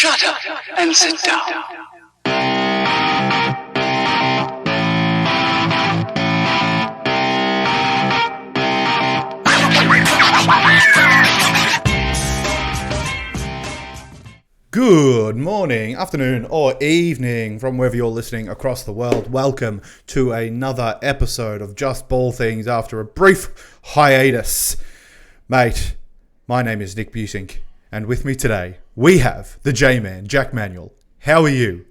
Shut up and sit down. Good morning, afternoon, or evening from wherever you're listening across the world. Welcome to another episode of Just Ball Things after a brief hiatus. Mate, my name is Nick Busink, and with me today, we have the J-Man, Jack Manuel. How are you?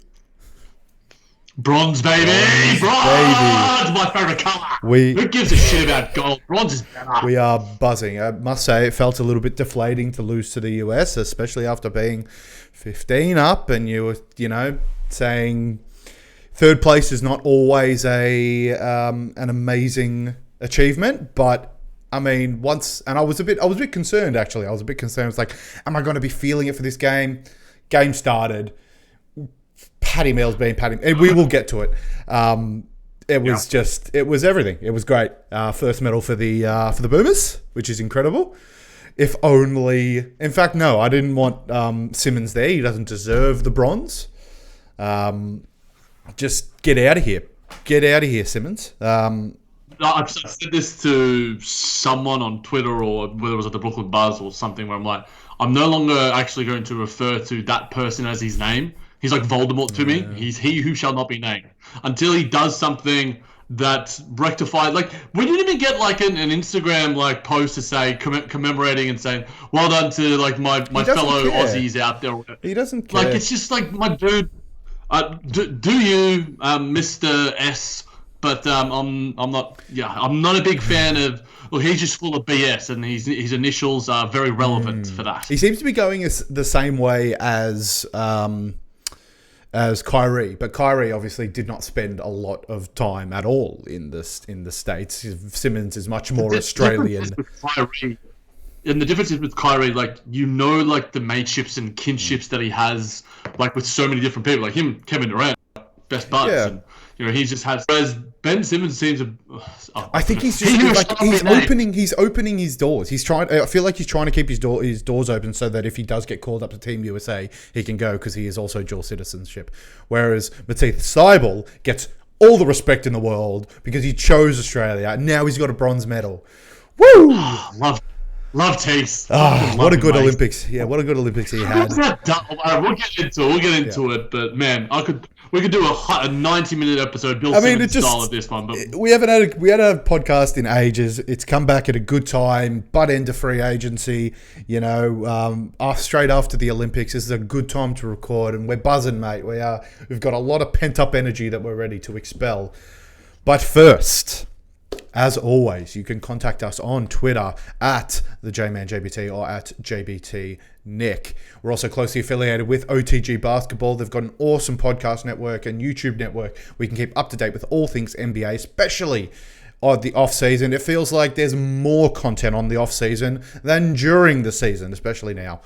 Bronze, baby! Bronze! My favourite colour! Who gives a shit about gold? Bronze is better. We are buzzing. I must say, it felt a little bit deflating to lose to the US, especially after being 15 up, and you were, saying third place is not always an amazing achievement, but I mean, I was a bit concerned actually. I was a bit concerned. I was like, am I going to be feeling it for this game? Game started. Patty Mills being Patty. We will get to it. It was everything. It was great. First medal for the Boomers, which is incredible. If only, in fact, no, I didn't want Simmons there. He doesn't deserve the bronze. Just get out of here. Get out of here, Simmons. I've said this to someone on Twitter, or whether it was at the Brooklyn Buzz or something, where I'm like, I'm no longer actually going to refer to that person as his name. He's like Voldemort to me. He's he who shall not be named. Until he does something that rectified, like, we didn't even get like an Instagram like post to say commemorating and saying well done to like my fellow Aussies out there. He doesn't care. Like, it's just like, my dude, do you, Mr. S? But I'm not. Yeah, I'm not a big fan of. Well, he's just full of BS, and his initials are very relevant for that. He seems to be going the same way as Kyrie, but Kyrie obviously did not spend a lot of time at all in the States. Simmons is much more Australian. And the difference is with Kyrie, like, like the mateships and kinships that he has, like, with so many different people, like him, Kevin Durant, best buds. Yeah. And, he just has. Whereas Ben Simmons seems to. I think he's just he's opening his doors. I feel like he's trying to keep his doors open so that if he does get called up to Team USA, he can go, because he is also dual citizenship. Whereas Matisse Thybulle gets all the respect in the world because he chose Australia. Now he's got a bronze medal. Woo! Love Tease. What a good Olympics! Yeah, what a good Olympics he had. We'll get into it. But man, we could do a 90-minute episode. Simmons style of this one, but we had a podcast in ages. It's come back at a good time, butt end of free agency. Straight after the Olympics, this is a good time to record, and we're buzzing, mate. We've got a lot of pent up energy that we're ready to expel. But first, as always, you can contact us on Twitter at the JManJBT or at JBTNick. We're also closely affiliated with OTG Basketball. They've got an awesome podcast network and YouTube network. We can keep up to date with all things NBA, especially on the off-season. It feels like there's more content on the off-season than during the season, especially now.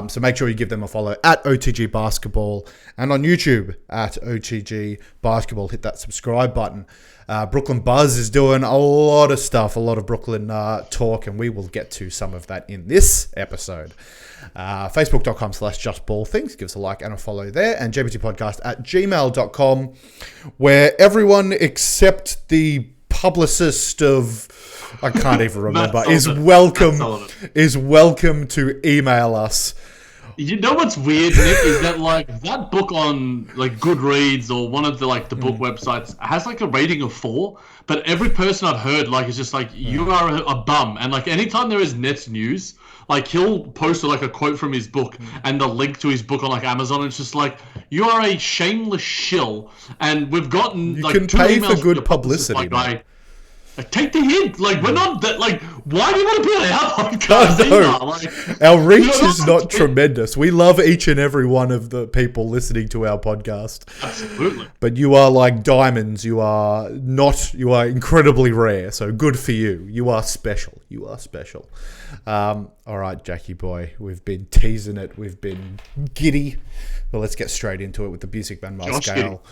So make sure you give them a follow at OTG Basketball, and on YouTube at OTG Basketball. Hit that subscribe button. Brooklyn Buzz is doing a lot of stuff, a lot of Brooklyn talk, and we will get to some of that in this episode. Facebook.com/JustBallThings. Give us a like and a follow there. And jbtpodcast@gmail.com, where everyone except the publicist of, I can't even remember, is welcome to email us. You know what's weird, Nick, is that like that book on like Goodreads or one of the the book websites has like a rating of 4, but every person I've heard like is just like, you are a bum, and like anytime there is Nets news, like he'll post like a quote from his book and the link to his book on like Amazon, and it's just like, you are a shameless shill, and we've gotten you can pay for good publicity. Like, take the hint. Like, we're not that. Like, why do you want to be on our podcast? No. Like, our reach is not tremendous. We love each and every one of the people listening to our podcast. Absolutely. But you are like diamonds. You are incredibly rare. So good for you. You are special. All right, Jackie boy. We've been teasing it. We've been giddy. Well, let's get straight into it with the Music Man Scale.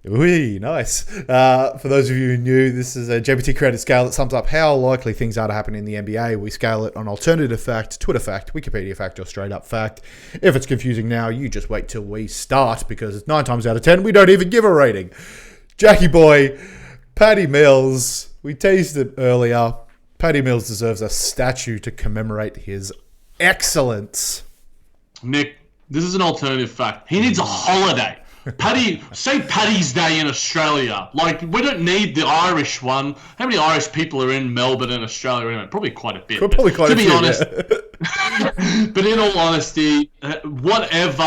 Wee, nice. For those of you who knew, this is a GPT created scale that sums up how likely things are to happen in the NBA. We scale it on alternative fact, Twitter fact, Wikipedia fact, or straight up fact. If it's confusing now, you just wait till we start, because 9 times out of 10, we don't even give a rating. Jackie boy, Patty Mills. We teased it earlier. Patty Mills deserves a statue to commemorate his excellence. Nick, this is an alternative fact. He needs a holiday. St. Paddy's Day in Australia. Like, we don't need the Irish one. How many Irish people are in Melbourne and Australia anyway? Probably quite a bit. Probably quite a bit. To be honest, yeah. but in all honesty, whatever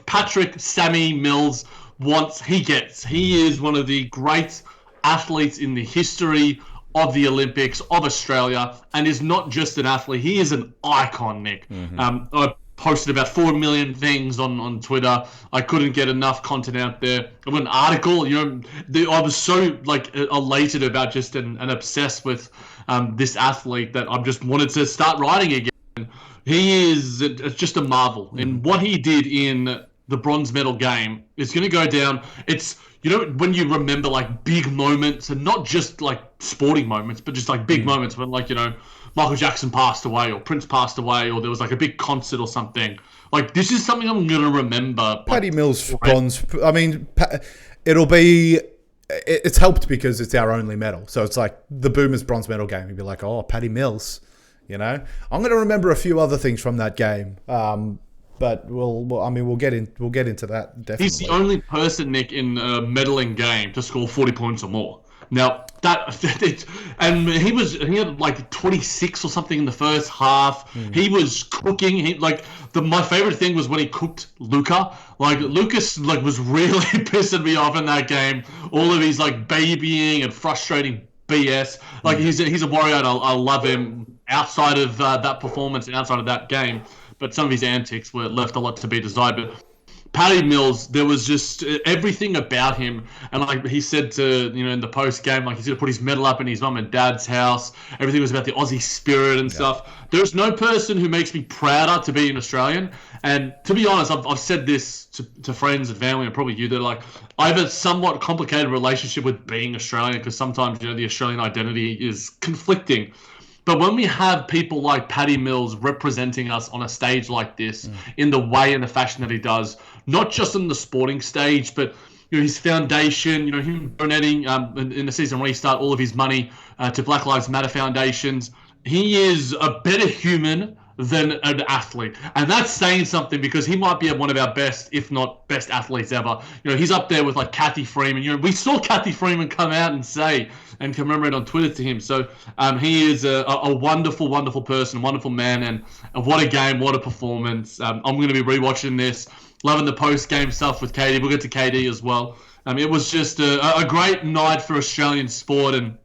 Patrick Sammy Mills wants, he gets. He is one of the great athletes in the history of the Olympics, of Australia, and is not just an athlete. He is an icon, Nick. I posted about 4 million things on Twitter. I couldn't get enough content out there. I got an article, I was so elated about just and obsessed with this athlete that I just wanted to start writing again. He is just a marvel. And what he did in the bronze medal game is going to go down. It's, when you remember big moments, and not just sporting moments, but just big moments when Michael Jackson passed away, or Prince passed away, or there was a big concert or something. This is something I'm going to remember. Patty Mills bronze. I mean, it's helped because it's our only medal. So it's like the Boomers bronze medal game. You'd be like, oh, Patty Mills, I'm going to remember a few other things from that game. But we'll get into that definitely. He's the only person, Nick, in a medaling game to score 40 points or more. Now and he had 26 or something in the first half. He was cooking. My favorite thing was when he cooked Luka. Lucas was really pissing me off in that game. All of his babying and frustrating BS. He's a warrior, and I love him outside of that performance and outside of that game. But some of his antics were left a lot to be desired. But Patty Mills, there was just everything about him. And he said to, in the post game, he's going to put his medal up in his mum and dad's house. Everything was about the Aussie spirit and stuff. There's no person who makes me prouder to be an Australian. And to be honest, I've said this to friends and family, and probably you, that I have a somewhat complicated relationship with being Australian, because sometimes, the Australian identity is conflicting. But when we have people like Patty Mills representing us on a stage like this, in the way and the fashion that he does, not just on the sporting stage, but his foundation, him donating in the season restart all of his money to Black Lives Matter foundations, he is a better human than an athlete. And that's saying something, because he might be one of our best, if not best athletes ever. He's up there with Kathy Freeman. We saw Kathy Freeman come out and say and commemorate on Twitter to him. So he is a wonderful, wonderful person, wonderful man, and what a game, what a performance. I'm going to be rewatching this, loving the post-game stuff with KD. We'll get to KD as well. It was just a great night for Australian sport, and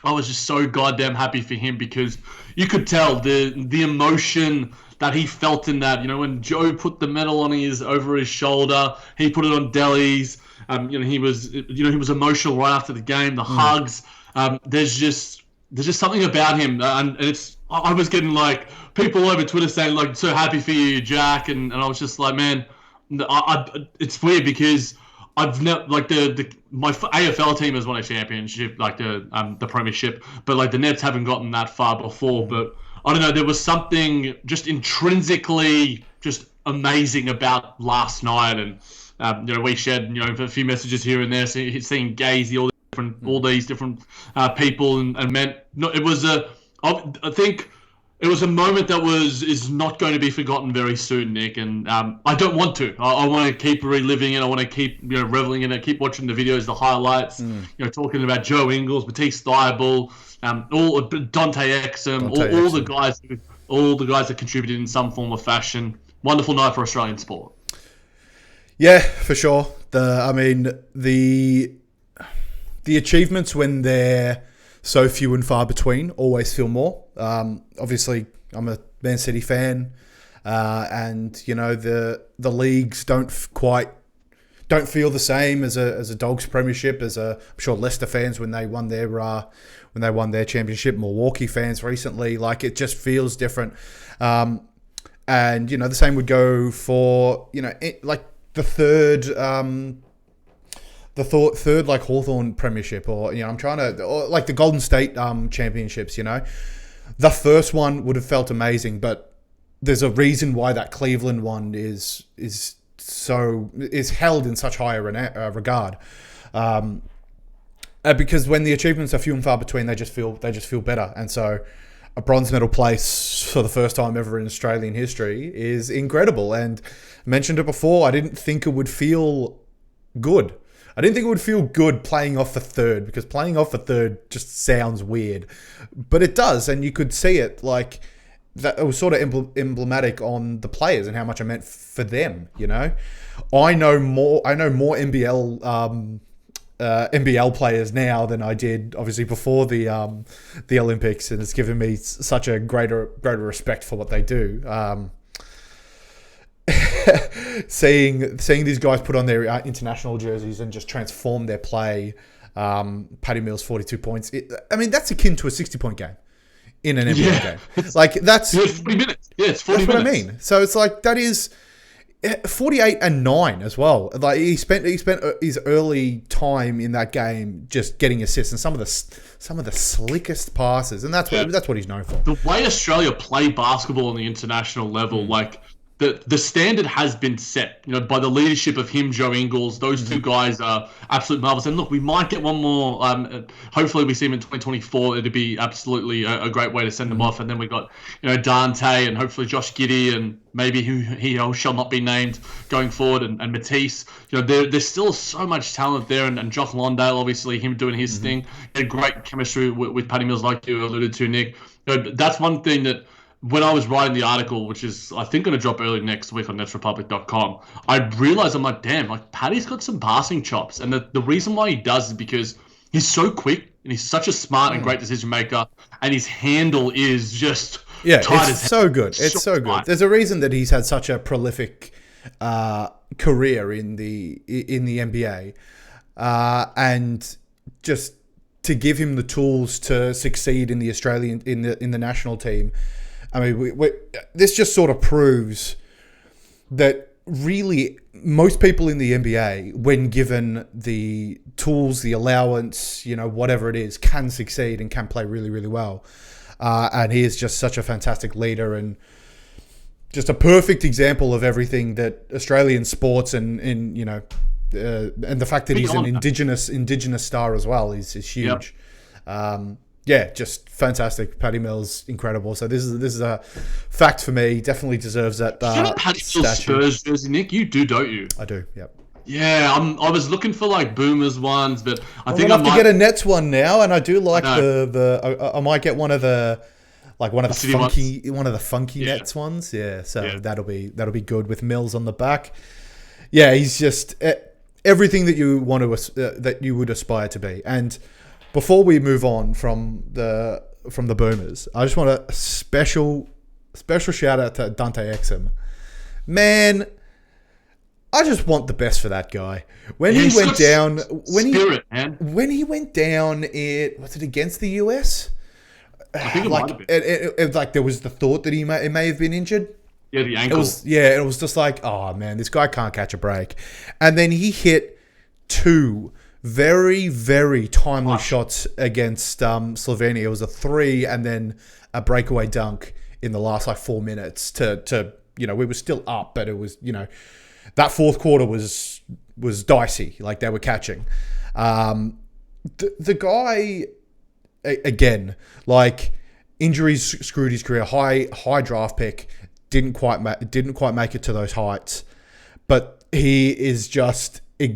I was just so goddamn happy for him, because you could tell the emotion that he felt in that. When Joe put the medal over his shoulder, he put it on Delhi's. He was emotional right after the game. The hugs. There's just something about him, and I was getting people all over Twitter saying so happy for you, Jack, and I was just like, man, it's weird, because I've never my AFL team has won a championship, the premiership, but the Nets haven't gotten that far before. But I don't know, there was something just intrinsically just amazing about last night, and we shared a few messages here and there, seeing Gazy, all these different people, and meant it was I think it was a moment that is not going to be forgotten very soon, Nick. And I don't want to. I want to keep reliving it. I want to keep reveling in it. Keep watching the videos, the highlights. Talking about Joe Ingles, Matisse Thybulle, all Dante Exum, all the guys that contributed in some form or fashion. Wonderful night for Australian sport. Yeah, for sure. The achievements, when they're so few and far between, always feel more. Obviously, I'm a Man City fan, and the leagues don't feel the same as a Dogs premiership, I'm sure Leicester fans when they won their championship, Milwaukee fans recently. It just feels different, and the same would go for the third third like Hawthorn premiership, or I'm trying to, or like the Golden State championships. The first one would have felt amazing, but there's a reason why that Cleveland one is held in such high regard. Because when the achievements are few and far between, they just feel better. And so a bronze medal place for the first time ever in Australian history is incredible. And I mentioned it before, I didn't think it would feel good. I didn't think it would feel good playing off the third, because playing off the third just sounds weird. But it does, and you could see it like that. It was sort of emblematic on the players and how much I meant for them. I know more NBL players now than I did obviously before the Olympics, and it's given me such a greater respect for what they do. Seeing these guys put on their international jerseys and just transform their play. Patty Mills 42 points. That's akin to a 60-point game in an NBA game. Like that's 40 minutes. Yeah, it's 40 that's minutes. What I mean. So it's like that is 48 and 9 as well. Like he spent his early time in that game just getting assists and some of the slickest passes, and that's what he's known for. The way Australia play basketball on the international level, like the standard has been set, by the leadership of him, Joe Ingles. Those two guys are absolute marvels. And look, we might get one more. Hopefully, we see him in 2024. It'd be absolutely a great way to send them off. And then we got, Dante and hopefully Josh Giddey and maybe who he shall not be named going forward, and Matisse. There's still so much talent there, and Jock Londale, obviously, him doing his thing. He had great chemistry with Patty Mills, like you alluded to, Nick. That's one thing that, when I was writing the article, which is, I think, going to drop early next week on netsrepublic.com, I realized, I'm like, damn, like, Patty's got some passing chops. And the reason why he does is because he's so quick and he's such a smart and great decision maker, and his handle is just tight as so good. It's so good. There's a reason that he's had such a prolific career in the NBA. And just to give him the tools to succeed in the Australian, in the national team, this just sort of proves that really most people in the NBA, when given the tools, the allowance, whatever it is, can succeed and can play really, really well. And he is just such a fantastic leader and just a perfect example of everything that Australian sports and the fact that he's an indigenous star as well is huge. Yep. Just fantastic. Patty Mills, incredible. So this is a fact for me. Definitely deserves that. Patty Mills Spurs jersey, Nick? You do, don't you? I do. Yep. Yeah, I was looking for like Boomers ones, but I think I might get a Nets one now, and I do like I might get one of the funky Nets ones. Yeah, so that'll be good with Mills on the back. Yeah, he's just everything that you want to that you would aspire to be. And before we move on from the Boomers, I just want a special shout out to Dante Exum. Man, I just want the best for that guy. When he went down, when he went down, was it against the US? I think it might have been. Like there was the thought that it may have been injured. Yeah, the ankle. It was just like, oh man, this guy can't catch a break. And then he hit two very, very timely shots against Slovenia. It was a 3 and then a breakaway dunk in the last 4 minutes to we were still up, but it was, that fourth quarter was dicey. Like they were catching. The guy, again, like injuries screwed his career. High draft pick, didn't quite make it to those heights, but he is just a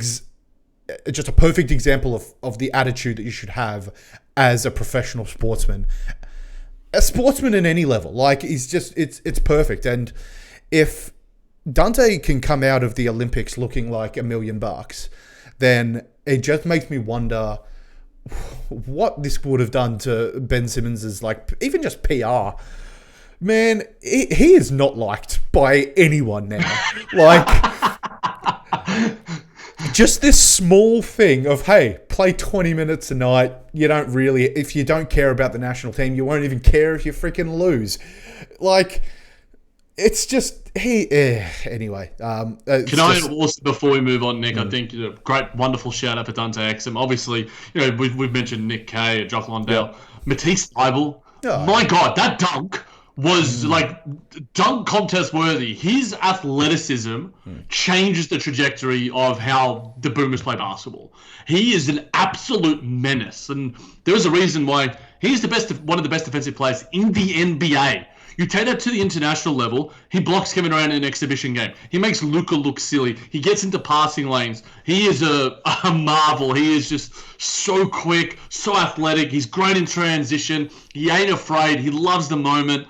perfect example of the attitude that you should have as a professional sportsman. A sportsman in any level. Like it's perfect. And if Dante can come out of the Olympics looking like $1 million, then it just makes me wonder what this would have done to Ben Simmons's, like, even just PR. Man, he is not liked by anyone now. Like, just this small thing of, hey, play 20 minutes a night. If you don't care about the national team, you won't even care if you freaking lose. Like, it's just anyway. Can I also, before we move on, Nick? I think great, wonderful shout out for Dante Exum. Obviously, we've mentioned Nick Kay, Jock Londale, Matisse Thybulle. My God, that dunk was like dunk contest worthy. His athleticism changes the trajectory of how the Boomers play basketball. He is an absolute menace, and there is a reason why he's one of the best defensive players in the NBA. You take that to the international level, he blocks Kevin Durant in an exhibition game. He makes Luka look silly. He gets into passing lanes. He is a marvel. He is just so quick, so athletic. He's great in transition. He ain't afraid. He loves the moment.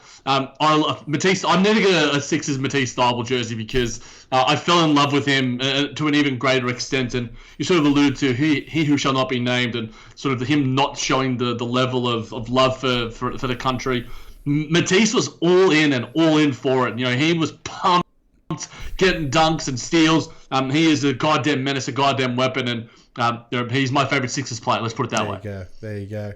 Matisse, I'm never going to a Sixers Matisse Thybulle jersey because I fell in love with him to an even greater extent. And you sort of alluded to he who shall not be named, and sort of him not showing the level of love for the country. Matisse was all in for it. He was pumped, getting dunks and steals. He is a goddamn menace, a goddamn weapon, and he's my favorite Sixers player. Let's put it that way. There you go.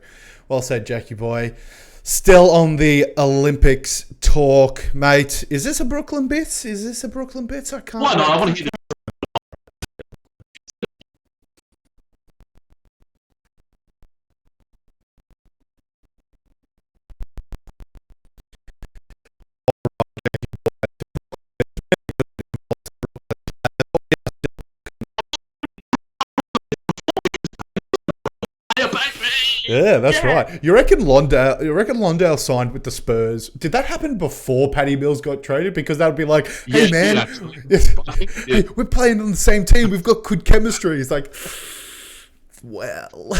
Well said, Jackie boy. Still on the Olympics talk, mate. Is this a Brooklyn bit? I can't. Why not? I want to hear. Yeah, that's right. You reckon Londale signed with the Spurs? Did that happen before Patty Mills got traded? Because that would be like, hey man, hey, we're playing on the same team. We've got good chemistry. It's like, well,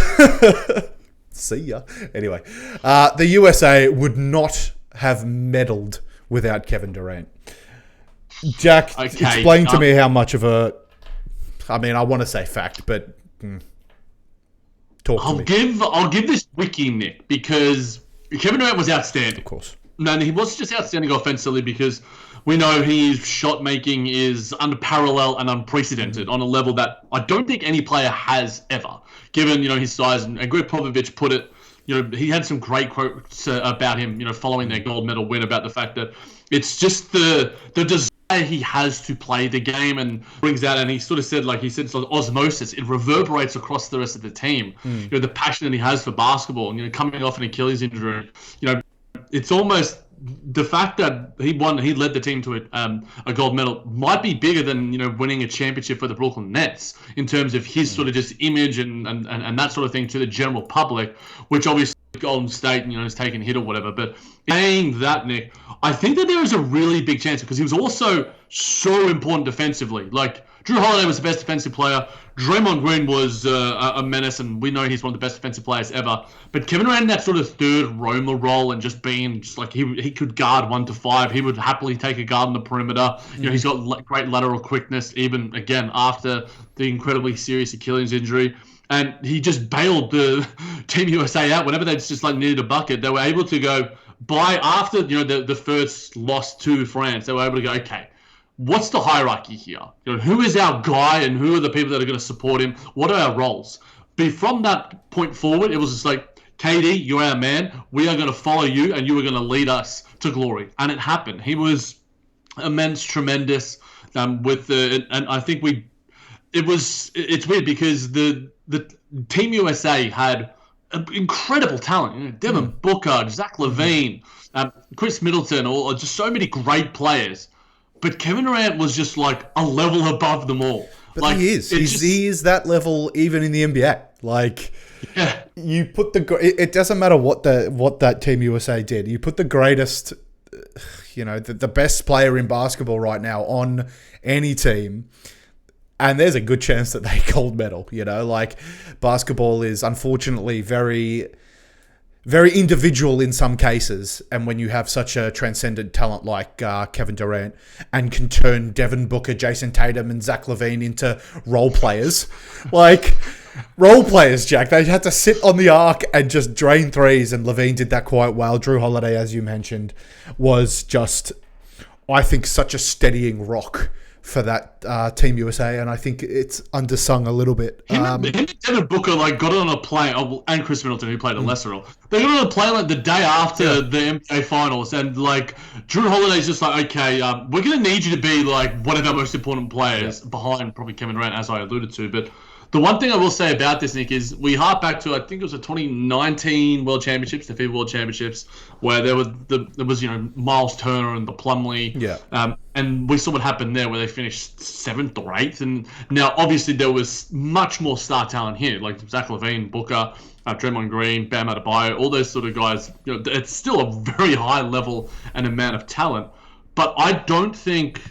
see ya. Anyway, the USA would not have medalled without Kevin Durant. Jack, explain to me how much of a, I want to say fact, but... I'll give this wiki, Nick, because Kevin Durant was outstanding. Of course. No, he wasn't just outstanding offensively because we know his shot making is unparalleled and unprecedented on a level that I don't think any player has ever, given his size. And Greg Popovich put it. He had some great quotes about him. Following their gold medal win, about the fact that it's just the desire he has to play the game, and brings that, and he sort of said, it's like osmosis. It reverberates across the rest of the team. The passion that he has for basketball, and coming off an Achilles injury, it's almost the fact that he led the team to a gold medal might be bigger than winning a championship for the Brooklyn Nets in terms of his sort of just image and that sort of thing to the general public, which obviously Golden State has taken a hit or whatever. But saying that, Nick, I think that there is a really big chance, because he was also so important defensively. Like, Drew Holiday was the best defensive player. Draymond Green was a menace, and we know he's one of the best defensive players ever. But Kevin Durant in that sort of third roamer role, and just being just like he could guard 1 to 5. He would happily take a guard on the perimeter. He's got great lateral quickness, even again after the incredibly serious Achilles injury. And he just bailed the Team USA out whenever they just needed a bucket. They were able to go after the first loss to France. They were able to go, okay, what's the hierarchy here? Who is our guy, and who are the people that are going to support him? What are our roles? But from that point forward, it was just like, KD, you're our man. We are going to follow you, and you are going to lead us to glory. And it happened. He was immense, tremendous. And I think it's weird because the Team USA had incredible talent. Devin Booker, Zach LaVine, Chris Middleton, or just so many great players. But Kevin Durant was just like a level above them all. But he is. He is that level even in the NBA. You put it doesn't matter what that Team USA did. You put the greatest, the best player in basketball right now on any team, and there's a good chance that they gold medal. Basketball is unfortunately very, very individual in some cases, and when you have such a transcendent talent like Kevin Durant, and can turn Devin Booker, Jason Tatum, and Zach LaVine into role players, Jack, they had to sit on the arc and just drain threes, and LaVine did that quite well. Drew Holiday, as you mentioned, was just, I think, such a steadying rock for that Team USA, and I think it's undersung a little bit. Him and Devin Booker got on a plane, and Chris Middleton, who played a lesser role. They got on a plane the day after the NBA Finals, and Drew Holiday's just okay, we're gonna need you to be one of our most important players behind probably Kevin Durant, as I alluded to. But the one thing I will say about this, Nick, is we hark back to, I think it was the 2019 World Championships, the FIBA World Championships, where there was Miles Turner and the Plumlee. Yeah. And we saw what happened there, where they finished 7th or 8th. And now, obviously, there was much more star talent here, like Zach LaVine, Booker, Draymond Green, Bam Adebayo, all those sort of guys. It's still a very high level and amount of talent. But I don't think...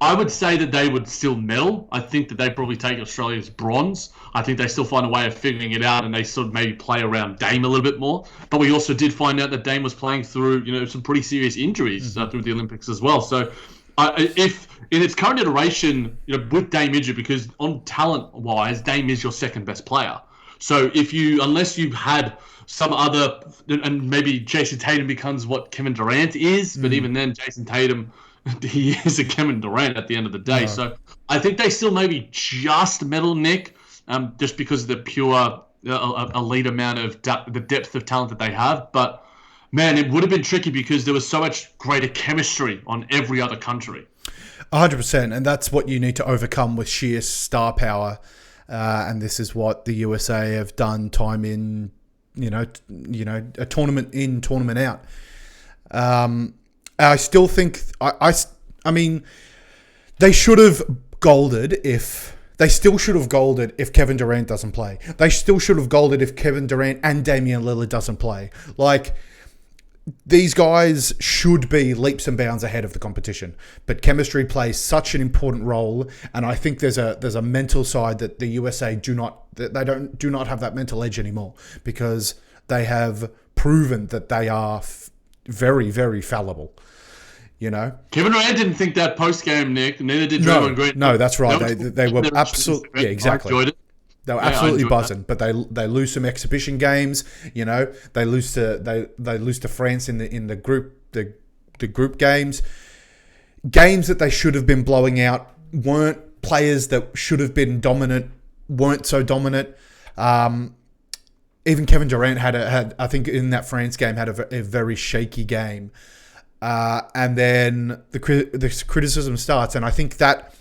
I would say that they would still medal. I think that they probably take Australia's bronze. I think they still find a way of figuring it out, and they sort of maybe play around Dame a little bit more. But we also did find out that Dame was playing through, some pretty serious injuries through the Olympics as well. So, if in its current iteration, with Dame injured, because on talent-wise, Dame is your second best player. So unless you had some other, and maybe Jason Tatum becomes what Kevin Durant is, but even then, Jason Tatum, he is a Kevin Durant at the end of the day. So I think they still maybe just medal, Nick, just because of the pure elite amount of the depth of talent that they have. But man, it would have been tricky because there was so much greater chemistry on every other country. 100%, and that's what you need to overcome with sheer star power. And this is what the USA have done time in, a tournament in, tournament out. I still think, I mean, they should have golded if... They still should have golded if Kevin Durant doesn't play. They still should have golded if Kevin Durant and Damian Lillard doesn't play. These guys should be leaps and bounds ahead of the competition. But chemistry plays such an important role, and I think there's a mental side that the USA do not have that mental edge anymore, because they have proven that they are very, very fallible. Kevin Durant didn't think that post game, Nick. Neither did Draymond Green. No, that's right. They were absolutely exactly. They were absolutely buzzing, but they lose some exhibition games. They lose to France in the group games that they should have been blowing out. Weren't players that should have been dominant, weren't so dominant. Even Kevin Durant had I think in that France game had a very shaky game. And then the criticism starts, and I think that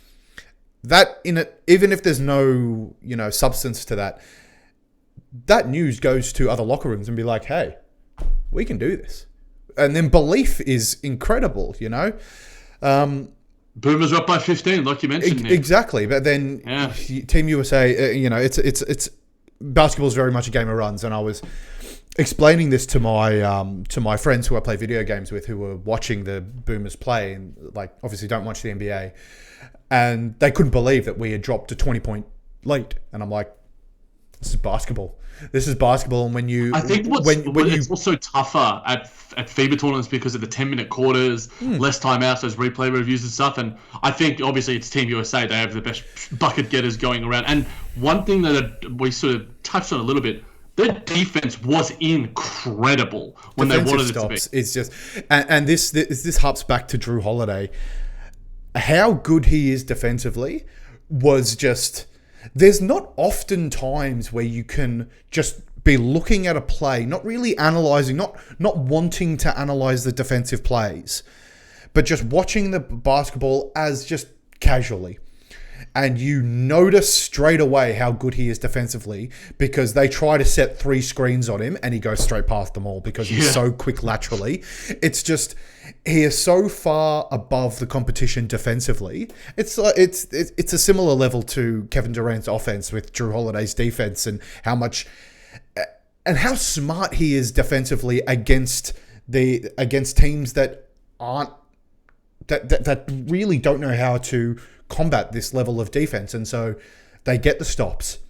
in it, even if there's no substance to that news goes to other locker rooms and be like, hey, we can do this, and then belief is incredible. Boomers up by 15, like you mentioned. Nick. Exactly, but then Team USA, it's basketball is very much a game of runs, and I was explaining this to my friends who I play video games with, who were watching the Boomers play, and obviously don't watch the NBA, and they couldn't believe that we had dropped a 20-point lead. And I'm like, this is basketball. And when you, I think it's also tougher at FIBA tournaments because of the 10-minute quarters, less timeouts, those replay reviews and stuff. And I think obviously it's Team USA. They have the best bucket getters going around. And one thing that we sort of touched on a little bit, their defense was incredible when they wanted it to be. It's just, and this harps back to Drew Holiday. How good he is defensively was just. There's not often times where you can just be looking at a play, not really analyzing, not wanting to analyze the defensive plays, but just watching the basketball as just casually. And you notice straight away how good he is defensively, because they try to set 3 screens on him and he goes straight past them all because he's so quick laterally. It's just, he is so far above the competition defensively. It's a similar level to Kevin Durant's offense with Drew Holiday's defense, and how smart he is defensively against teams that aren't that really don't know how to combat this level of defense, and so they get the stops.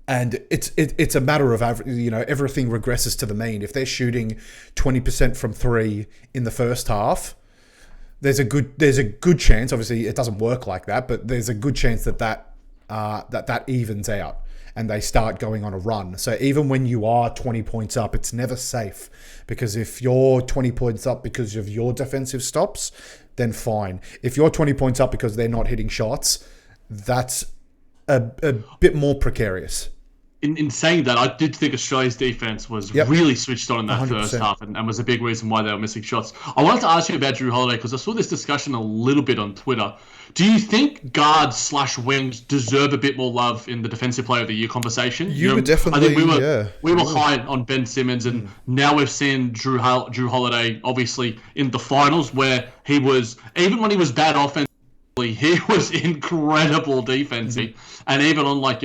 And it's a matter of everything regresses to the mean. If they're shooting 20% from 3 in the first half, there's a good chance. Obviously, it doesn't work like that, but there's a good chance that evens out and they start going on a run. So even when you are 20 points up, it's never safe, because if you're 20 points up because of your defensive stops, then fine. If you're 20 points up because they're not hitting shots, that's a bit more precarious. In saying that, I did think Australia's defense was really switched on in that 100%. first half and was a big reason why they were missing shots. I wanted to ask you about Drew Holiday because I saw this discussion a little bit on Twitter. Do you think guards/wings deserve a bit more love in the Defensive Player of the Year conversation? You were definitely, I think we were high on Ben Simmons, and now we've seen Drew Holiday, obviously, in the finals where he was, even when he was bad offense, he was incredible defensively, and even on when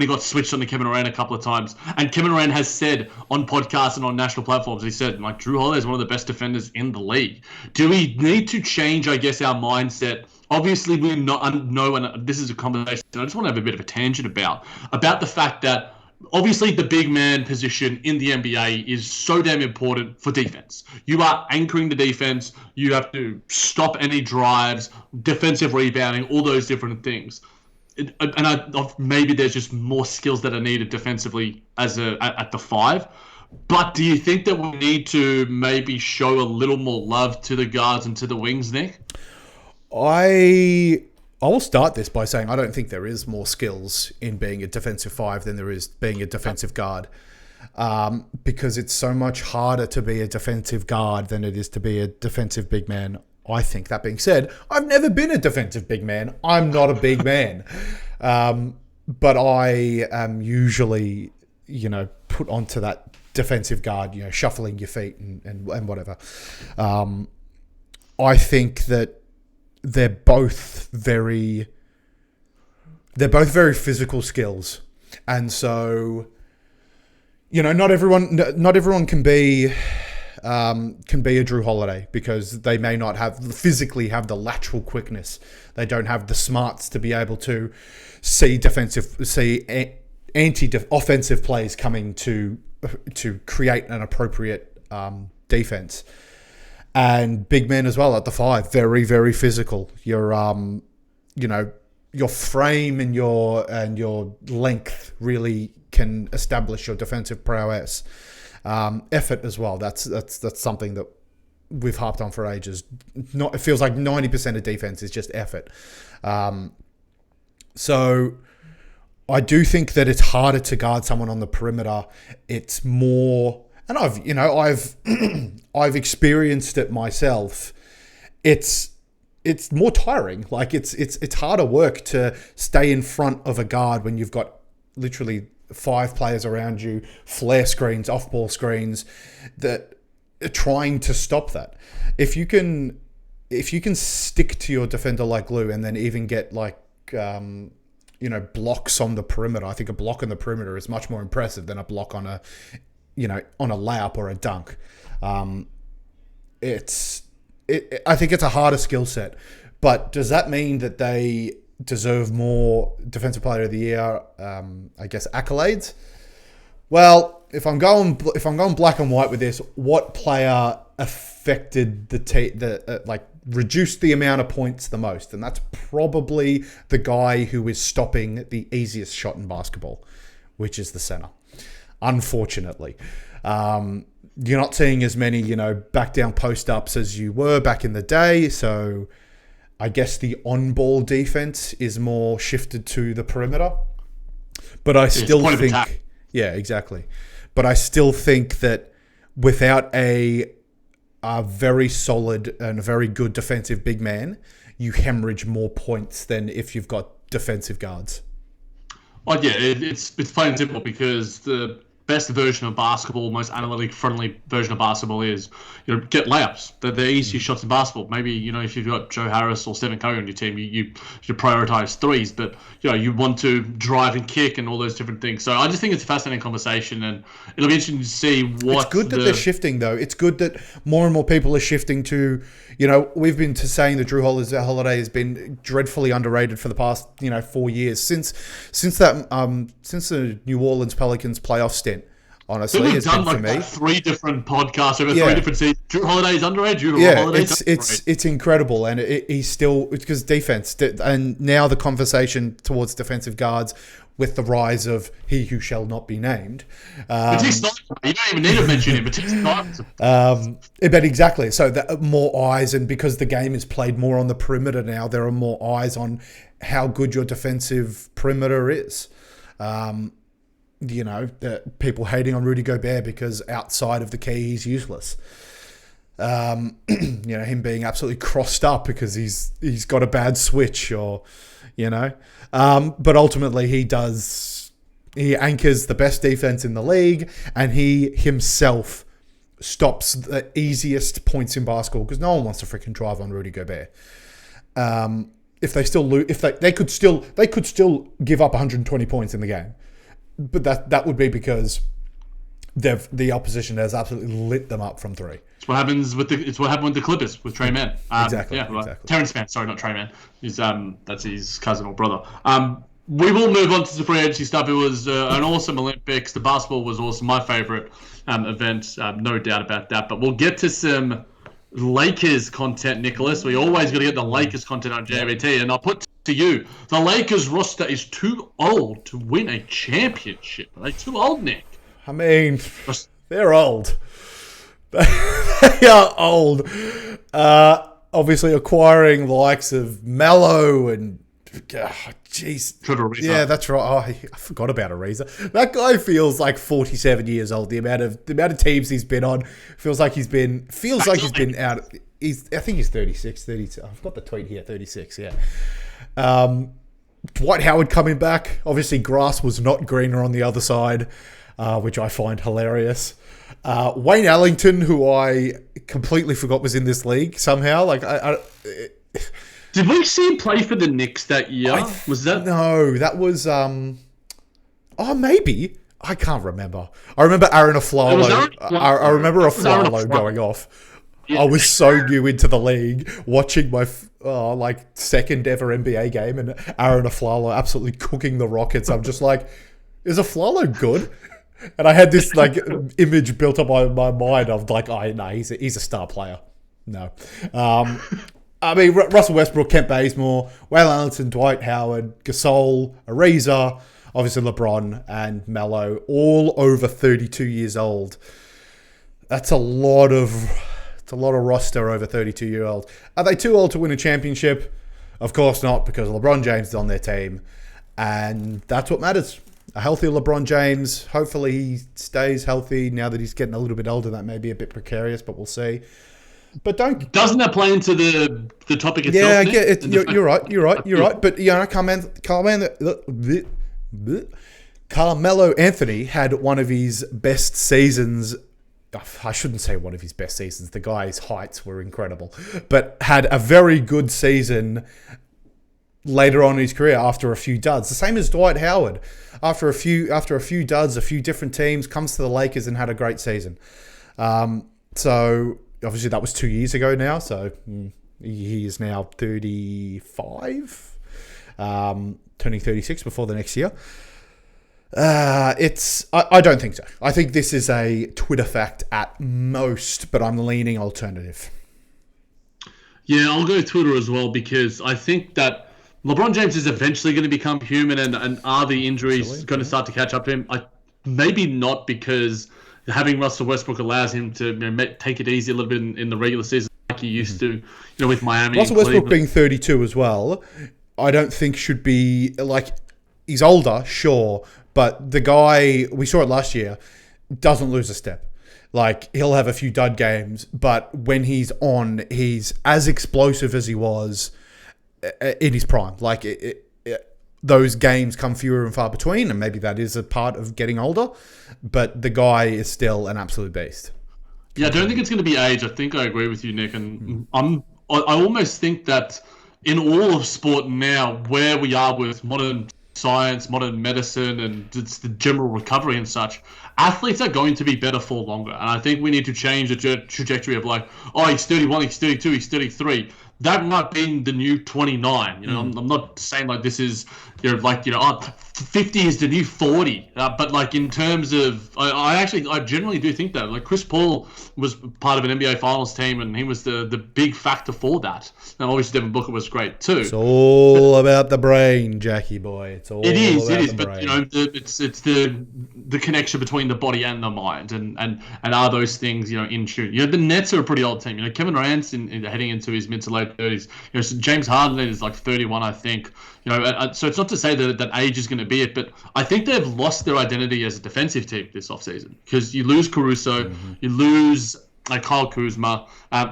he got switched on to Kevin Durant a couple of times. And Kevin Durant has said on podcasts and on national platforms, he said Drew Holiday is one of the best defenders in the league. Do we need to change, I guess, our mindset? Obviously, we know, and this is a conversation I just want to have a bit of a tangent about the fact that obviously the big man position in the NBA is so damn important for defense. You are anchoring the defense. You have to stop any drives, defensive rebounding, all those different things. Maybe there's just more skills that are needed defensively at the 5. But do you think that we need to maybe show a little more love to the guards and to the wings, Nick? I will start this by saying I don't think there is more skills in being a defensive 5 than there is being a defensive guard, because it's so much harder to be a defensive guard than it is to be a defensive big man. I think, that being said, I've never been a defensive big man. I'm not a big man, but I am usually, put onto that defensive guard, shuffling your feet and whatever. I think that they're both very physical skills, and so not everyone can be a Drew Holiday because they may not physically have the lateral quickness. They don't have the smarts to be able to see offensive plays coming to create an appropriate defense. And big men as well at the 5, very, very physical. Your frame and your length really can establish your defensive prowess. Effort as well. That's something that we've harped on for ages. It feels like 90% of defense is just effort. So I do think that it's harder to guard someone on the perimeter. It's more. And I've experienced it myself. It's more tiring. Like it's harder work to stay in front of a guard when you've got literally 5 players around you, flare screens, off-ball screens, that are trying to stop that. If you can stick to your defender like glue, and then even get blocks on the perimeter. I think a block on the perimeter is much more impressive than a block on a layup or a dunk. I think it's a harder skill set, but does that mean that they deserve more Defensive Player of the Year, I guess, accolades? Well, if I'm going black and white with this, what player affected reduced the amount of points the most? And that's probably the guy who is stopping the easiest shot in basketball, which is the center. Unfortunately, you're not seeing as many, back down post ups as you were back in the day. So I guess the on-ball defense is more shifted to the perimeter. But I still think, yeah, exactly. But I still think that without a very solid and a very good defensive big man, you hemorrhage more points than if you've got defensive guards. Well, yeah, it's plain and simple because the best version of basketball, most analytic-friendly version of basketball is, get layups. They're the easiest shots in basketball. Maybe, if you've got Joe Harris or Stephen Curry on your team, you prioritize threes, but, you want to drive and kick and all those different things. So I just think it's a fascinating conversation, and it'll be interesting to see what... It's good that they're shifting, though. It's good that more and more people are shifting to... we've been saying that Drew Holiday has been dreadfully underrated for the past, 4 years. Since the New Orleans Pelicans playoff stint, honestly, we've has done been for me. 3 different podcasts over 3 different seasons. Drew Holiday's underrated. It's incredible, and he's still, because defense, and now the conversation towards defensive guards with the rise of he who shall not be named. Matisse Thybulle, you don't even need to mention him. Matisse Thybulle. But exactly, so more eyes, and because the game is played more on the perimeter now, there are more eyes on how good your defensive perimeter is. People hating on Rudy Gobert because outside of the key, he's useless. Him being absolutely crossed up because he's got a bad switch, or, but ultimately he anchors the best defense in the league, and he himself stops the easiest points in basketball because no one wants to freaking drive on Rudy Gobert. If they still lose, they could still give up 120 points in the game. But that would be because the opposition has absolutely lit them up from 3. It's what happened with the Clippers with Trey Mann. Exactly. Terrence Mann, sorry, not Trey Mann. He's that's his cousin or brother. We will move on to the free agency stuff. It was an awesome Olympics. The basketball was awesome. My favorite event, no doubt about that. But we'll get to some Lakers content, Nicholas. We always got to get the Lakers content on JVT, and I'll put to you, the Lakers roster is too old to win a championship. Are they too old, Nick? I mean, they're old. They are old. Obviously, acquiring the likes of Melo and Ariza. Yeah, that's right. Oh, I forgot about Ariza. That guy feels like 47 years old. The amount of teams he's been on feels like he's been out. I think he's 36, 32. I've got the tweet here, 36. Yeah. Dwight Howard coming back. Obviously, grass was not greener on the other side, which I find hilarious. Wayne Ellington, who I completely forgot was in this league somehow. Did we see him play for the Knicks that year? No, that was maybe. I can't remember. I remember Aaron Aflalo. I remember Aflalo going off. Yeah. I was so new into the league, watching my second ever NBA game, and Aaron Aflalo absolutely cooking the Rockets. I'm just like, is Aflalo good? And I had this image built up in my mind of he's a star player. No. Russell Westbrook, Kent Bazemore, Wayne Ellington, Dwight Howard, Gasol, Ariza, obviously LeBron and Melo, all over 32 years old. That's a lot of roster over 32-year-old. Are they too old to win a championship? Of course not, because LeBron James is on their team, and that's what matters. A healthy LeBron James. Hopefully he stays healthy now that he's getting a little bit older. That may be a bit precarious, but we'll see. But doesn't that play into the topic itself? Yeah, you're right. But Carmelo Anthony had one of his best seasons. I shouldn't say one of his best seasons. The guy's heights were incredible, but had a very good season later on in his career after a few duds. The same as Dwight Howard. After a few duds, a few different teams, comes to the Lakers and had a great season. So obviously that was 2 years ago now. So he is now 35, turning 36 before the next year. I don't think so. I think this is a Twitter fact at most, but I'm leaning alternative. Yeah, I'll go Twitter as well, because I think that LeBron James is eventually going to become human, and are the injuries going to start to catch up to him? Maybe not, because having Russell Westbrook allows him to take it easy a little bit in the regular season like he used to, with Miami. Russell Westbrook being 32 as well, I don't think should be he's older, sure, but the guy, we saw it last year, doesn't lose a step. He'll have a few dud games, but when he's on, he's as explosive as he was in his prime. Those games come fewer and far between, and maybe that is a part of getting older, but the guy is still an absolute beast. Yeah, I don't think it's going to be age. I think I agree with you, Nick, and I almost think that in all of sport now, where we are with modern science, modern medicine, and it's the general recovery and such, athletes are going to be better for longer. And I think we need to change the trajectory of he's 31, he's 32, he's 33. That might be the new 29. I'm not saying this is, 50 is the new 40. But like in terms of, I generally do think that. Like Chris Paul was part of an NBA Finals team, and he was the big factor for that. Now obviously Devin Booker was great too. It's all about the brain, Jackie boy. It's all it is. about It is. the But brain. you know, it's the connection between the body and the mind, and are those things, you know, in tune? You know, the Nets are a pretty old team. You know, Kevin Durant's heading into his mid to late 30s. You know, so James Harden is like 31, I think. You know, so it's not to say that age is going to be it, but I think they've lost their identity as a defensive team this offseason, because you lose Caruso, you lose Kyle Kuzma.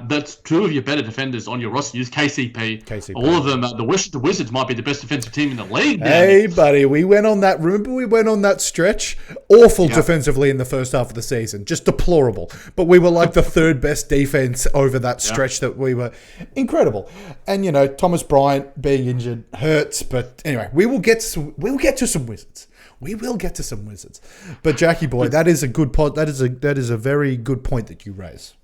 That's two of your better defenders on your roster. Use KCP. All of them. The Wizards might be the best defensive team in the league now. Hey, buddy, we went on that. Remember, we went on that stretch. Awful defensively in the first half of the season, just deplorable. But we were like the third best defense over that stretch. That we were incredible. And you know, Thomas Bryant being injured hurts. But anyway, we will get to some Wizards. We will get to some Wizards. But Jackie boy, that is a good point. That is a very good point that you raise.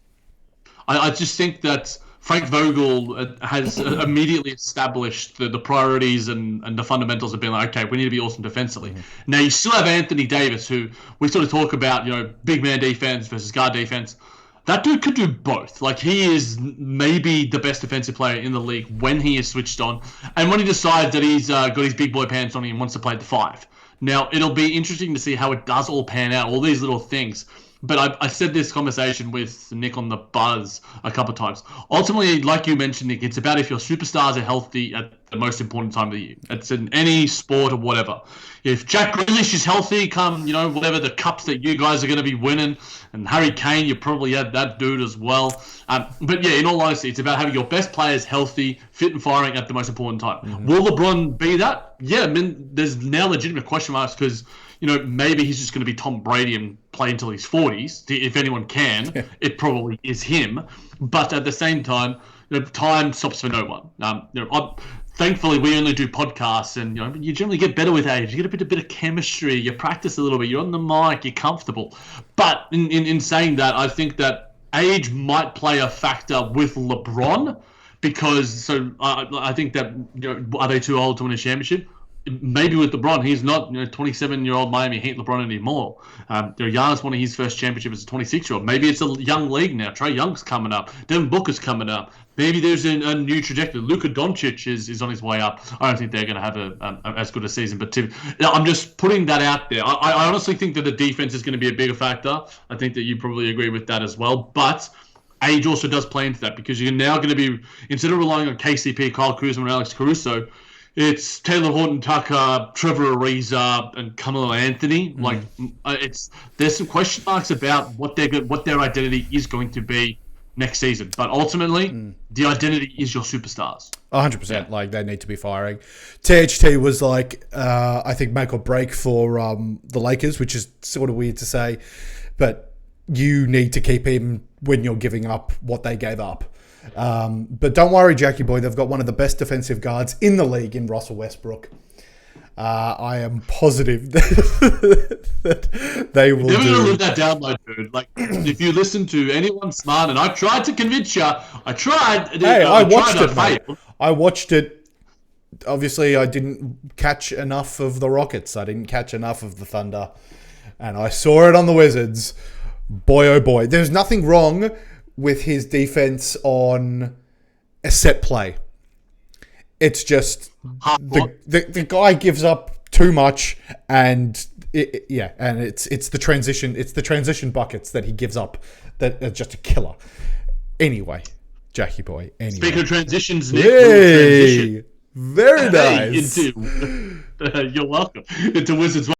I just think that Frank Vogel has immediately established the priorities and the fundamentals of being like, okay, we need to be awesome defensively. Now, you still have Anthony Davis, who we sort of talk about, you know, big man defense versus guard defense. That dude could do both. Like, he is maybe the best defensive player in the league when he is switched on, and when he decides that he's got his big boy pants on and wants to play at the 5. Now, it'll be interesting to see how it does all pan out, all these little things. But I said this conversation with Nick on the Buzz a couple of times. Ultimately, like you mentioned, Nick, it's about if your superstars are healthy at the most important time of the year. It's in any sport or whatever. If Jack Grealish is healthy, come, you know, whatever the cups that you guys are going to be winning, and Harry Kane, you probably had that dude as well. But yeah, in all honesty, it's about having your best players healthy, fit and firing at the most important time. Will LeBron be that? Yeah, I mean, there's now legitimate question marks because, you know, maybe he's just going to be Tom Brady and play until his 40s. If anyone can, it probably is him. But at the same time, you know, time stops for no one. You know, thankfully, we only do podcasts, and you know, you generally get better with age. You get a bit of chemistry. You practice a little bit. You're on the mic. You're comfortable. But in saying that, I think that age might play a factor with LeBron, because I think that, you know, are they too old to win a championship? Maybe with LeBron, he's not, you know, 27-year-old Miami Heat LeBron anymore. You know, Giannis won his first championship as a 26-year-old. Maybe it's a young league now. Trae Young's coming up. Devin Booker's coming up. Maybe there's a new trajectory. Luka Doncic is on his way up. I don't think they're going to have as good a season. But I'm just putting that out there. I honestly think that the defense is going to be a bigger factor. I think that you probably agree with that as well. But age also does play into that, because you're now going to be, instead of relying on KCP, Kyle Kuzma, and Alex Caruso, it's Taylor Horton-Tucker, Trevor Ariza, and Carmelo Anthony. Like, there's some question marks about what their identity is going to be next season. But ultimately, the identity is your superstars. 100%. Like, they need to be firing. THT was like, I think, make or break for the Lakers, which is sort of weird to say, but you need to keep him when you're giving up what they gave up. But don't worry, Jackie boy, they've got one of the best defensive guards in the league in Russell Westbrook. I am positive that they will. Never gonna live that down, my dude. Like, if you listen to anyone smart, and I tried to convince you, I tried. Hey, I watched it, mate. Failed. I watched it. Obviously, I didn't catch enough of the Rockets. I didn't catch enough of the Thunder, and I saw it on the Wizards. Boy, oh boy, there's nothing wrong with his defense on a set play. It's just the guy gives up too much, and it's the transition buckets that he gives up that are just a killer. Anyway, Jackie boy. Anyway. Speaking of transitions, Nick, hey, very nice. You're welcome. Into Wizards.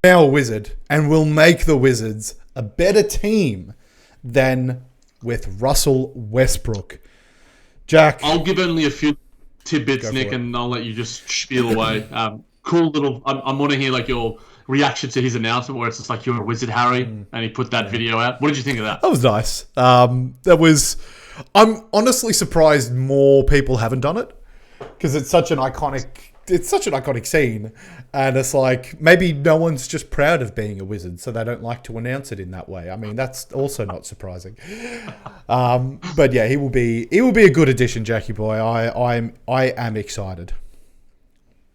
Now a Wizard, and will make the Wizards a better team than with Russell Westbrook. Jack, I'll give only a few tidbits, Nick, and I'll let you just spiel away. Cool little. I want to hear like your reaction to his announcement, where it's just like, "You're a wizard, Harry," and he put that video out. What did you think of that? That was nice. That was I'm honestly surprised more people haven't done it because it's such an iconic scene, and it's like maybe no one's just proud of being a Wizard, so they don't like to announce it in that way. I mean, that's also not surprising. But yeah, he will be a good addition, Jackie boy. I am excited.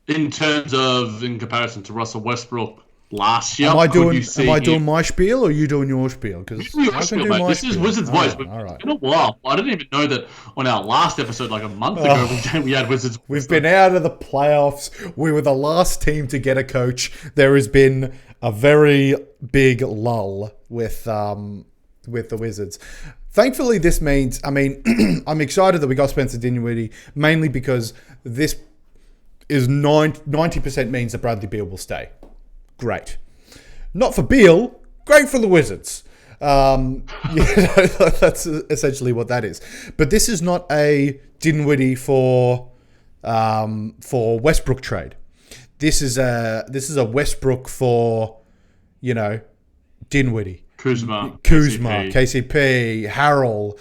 In terms of, in comparison to Russell Westbrook last year, am I doing him... my spiel, or are you doing your spiel? Because this is Wizards voice. But all right. It's been a while. I didn't even know that on our last episode, like a month ago, we had Wizards. We've been out of the playoffs. We were the last team to get a coach. There has been a very big lull with the Wizards. Thankfully, this means, I mean, I'm excited that we got Spencer Dinwiddie, mainly because this is 90% means that Bradley Beal will stay. Great. Not for Beal, great for the Wizards. That's essentially what that is. But this is not a Dinwiddie for Westbrook trade. This is a Westbrook for, Dinwiddie. Kuzma, KCP, Harrell.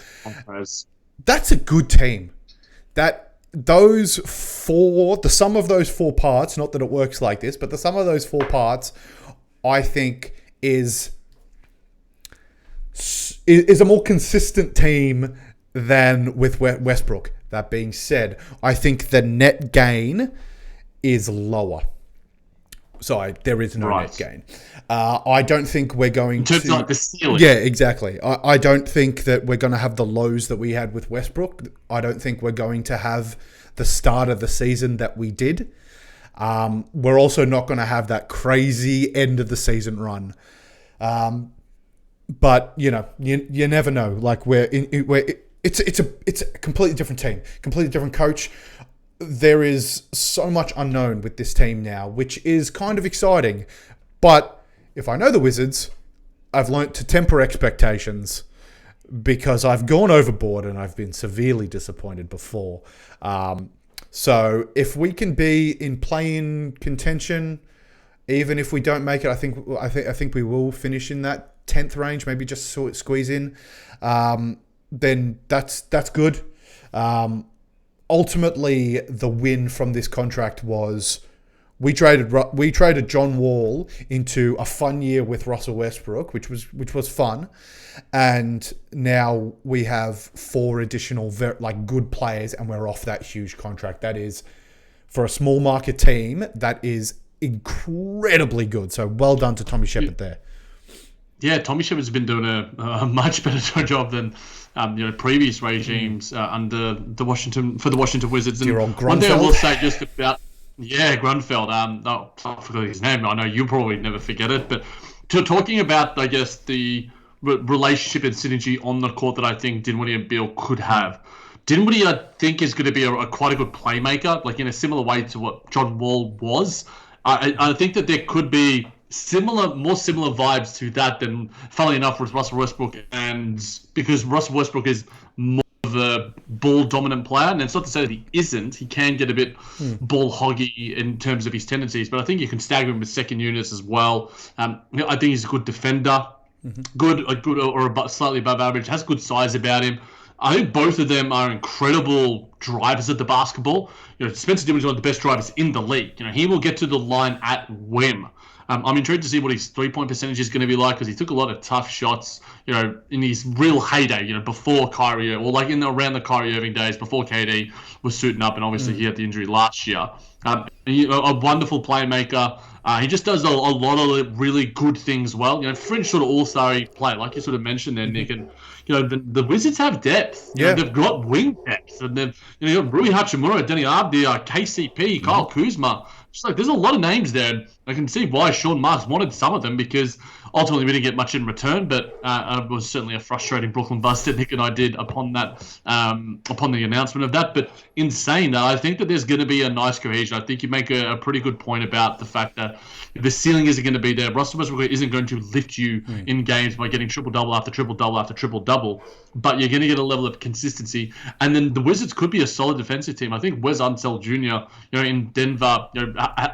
That's a good team. The sum of those four parts, not that it works like this, but the sum of those four parts, I think is a more consistent team than with Westbrook. That being said, I think the net gain is lower. Sorry, there is no net gain. I don't think we're going to... In terms of like the ceiling. Yeah, exactly. I don't think that we're going to have the lows that we had with Westbrook. I don't think we're going to have the start of the season that we did. We're also not going to have that crazy end of the season run. But, you never know. Like, it's a completely different team, completely different coach. There is so much unknown with this team now, which is kind of exciting. But if I know the Wizards, I've learnt to temper expectations because I've gone overboard and I've been severely disappointed before. So if we can be in play-in contention, even if we don't make it, I think we will finish in that 10th range, maybe just squeeze in. Then that's good. Ultimately, the win from this contract was we traded John Wall into a fun year with Russell Westbrook, which was fun, and now we have 4 additional good players, and we're off that huge contract. That is, for a small market team, that is incredibly good. So well done to Tommy Shepard there. Yeah, Tommy Shepard's been doing a much better job than previous regimes under the Washington Wizards. And one thing I will say just about Grunfeld. I forgot his name. I know you probably never forget it, but talking about, I guess, the relationship and synergy on the court that I think Dinwiddie and Beal could have. Dinwiddie, I think, is going to be quite a good playmaker, like in a similar way to what John Wall was. I think that there could be more similar vibes to that than, funnily enough, with Russell Westbrook, and because Russell Westbrook is more of a ball-dominant player, and it's not to say that he isn't. He can get a bit ball-hoggy in terms of his tendencies, but I think you can stagger him with second units as well. I think he's a good defender, good or slightly above average, has good size about him. I think both of them are incredible drivers of the basketball. Spencer Dinwiddie is one of the best drivers in the league. He will get to the line at whim. I'm intrigued to see what his three-point percentage is going to be like, because he took a lot of tough shots, in his real heyday, before Kyrie, or like around the Kyrie Irving days, before KD was suiting up, and obviously he had the injury last year. A wonderful playmaker. He just does a lot of really good things well. Fringe sort of all-star play, like you sort of mentioned there, Nick. And the Wizards have depth. They've got wing depth, and they've Rui Hachimura, Denny Abdi, KCP, Kyle Kuzma. Just like, there's a lot of names there. I can see why Sean Marks wanted some of them, because ultimately we didn't get much in return, but it was certainly a frustrating Brooklyn bust that Nick and I did upon the announcement of that. But in saying that, I think that there's going to be a nice cohesion. I think you make a pretty good point about the fact that the ceiling isn't going to be there. Russell Westbrook isn't going to lift you in games by getting triple-double after triple-double after triple-double, but you're going to get a level of consistency. And then the Wizards could be a solid defensive team. I think Wes Unseld Jr., in Denver,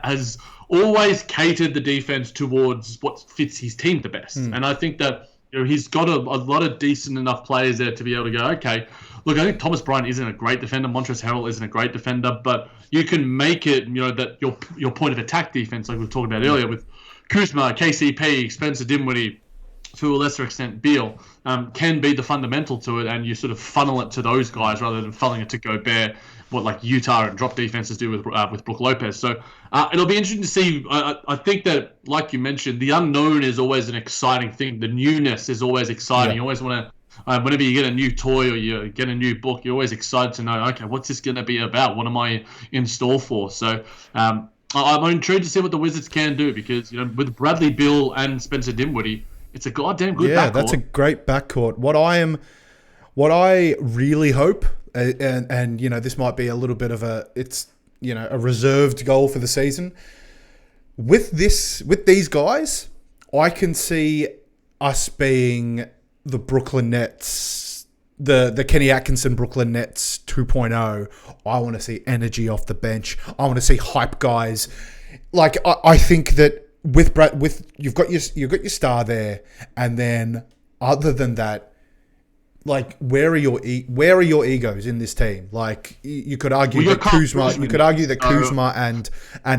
has always catered the defense towards what fits his team the best. And I think that he's got a lot of decent enough players there to be able to go, okay, look, I think Thomas Bryant isn't a great defender. Montrezl Harrell isn't a great defender, but you can make it, that your point of attack defense, like we were talking about earlier, with Kuzma, KCP, Spencer Dinwiddie, to a lesser extent Beal, can be the fundamental to it, and you sort of funnel it to those guys rather than funneling it to Gobert, what like Utah and drop defenses do with Brook Lopez. So it'll be interesting to see. I think that, like you mentioned, the unknown is always an exciting thing. The newness is always exciting. Yeah. You always want to, whenever you get a new toy or you get a new book, you're always excited to know, okay, what's this going to be about? What am I in store for? So I'm intrigued to see what the Wizards can do, because with Bradley Beal and Spencer Dinwiddie, it's a goddamn good backcourt. Yeah, that's a great backcourt. What I really hope, and this might be a little bit of a reserved goal for the season. With these guys, I can see us being the Brooklyn Nets, the Kenny Atkinson Brooklyn Nets 2.0. I want to see energy off the bench. I want to see hype guys. Like I think that with you've got your star there, and then other than that, like where are your egos in this team? Like you could argue that Kuzma, and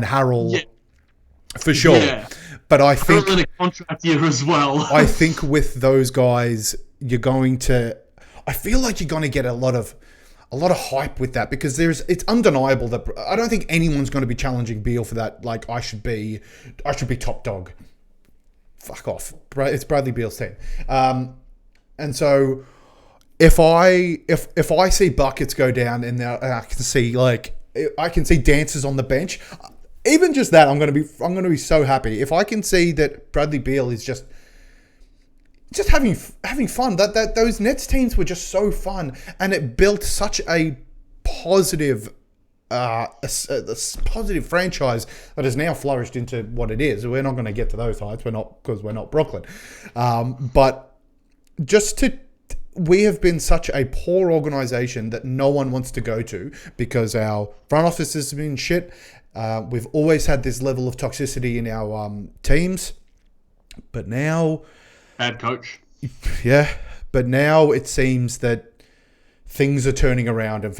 Harrell for sure. Yeah. But I think in a contract year as well. I think with those guys, I feel like you're going to get a lot of hype with that, because it's undeniable that I don't think anyone's going to be challenging Beal for that. Like I should be top dog. Fuck off. It's Bradley Beal's team. And so if I see buckets go down and I can see dancers on the bench, even just that, I'm going to be so happy. If I can see that Bradley Beal is just having fun. That those Nets teams were just so fun, and it built such a positive positive franchise that has now flourished into what it is. We're not going to get to those heights. We're not Brooklyn, but we have been such a poor organization that no one wants to go to, because our front office has been shit. We've always had this level of toxicity in our teams, but now. Bad coach. Yeah, but now it seems that things are turning around, and